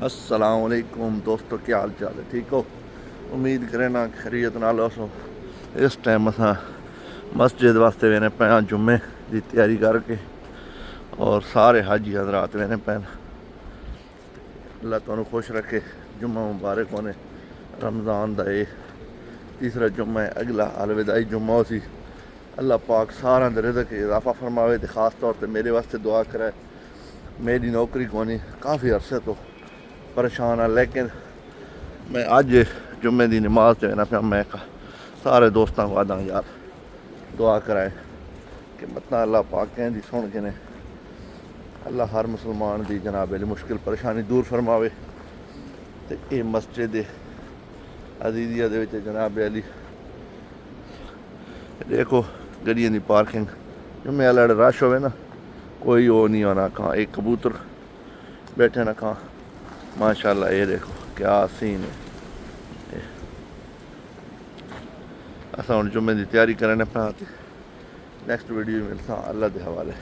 अस्सलाम वालेकुम दोस्तों, क्या हाल चाल है? ठीक हो? उम्मीद करें ना खैरियत नाल हो। इस टाइम असा मस्जिद वास्ते वेने पे जुम्मे की तैयारी करके और सारे हाजी हजरात वेने पे। अल्लाह तुहानू खुश रखे। जुम्मा मुबारक होने। रमज़ान का ये तीसरा जुम्मा है। अगला अलविदाई जुम्मा सी। अल्लाह पाक सारा दे रिज़्क़ इजाफा फरमावे। तो खास तौर पर मेरे वास्ते दुआ कराए। मेरी नौकरी कोनी, काफ़ी अरसे तो परेशान हाँ, लेकिन मैं अज जुम्मे की नमाज देना पाया। मैं सारे दोस्तों को आदा यार दुआ कराए कि मतलब अल्लाह पाक कहती सुन के ने अल्लाह हर मुसलमान की जनाब मुश्किल परेशानी दूर फरमावे। तो ये मस्जिद अजीजिया दे जनाब अली देखो गड्डियों की पार्किंग जुम्मे आह्ले रश हो ना, कोई वो नहीं होना। कहाँ एक कबूतर बैठे ना, कहाँ माशाल्लाह। ये देखो क्या सीन है। असा हम जुम्मे की तैयारी करने पे। नेक्स्ट वीडियो मिलता अल्लाह के हवाले।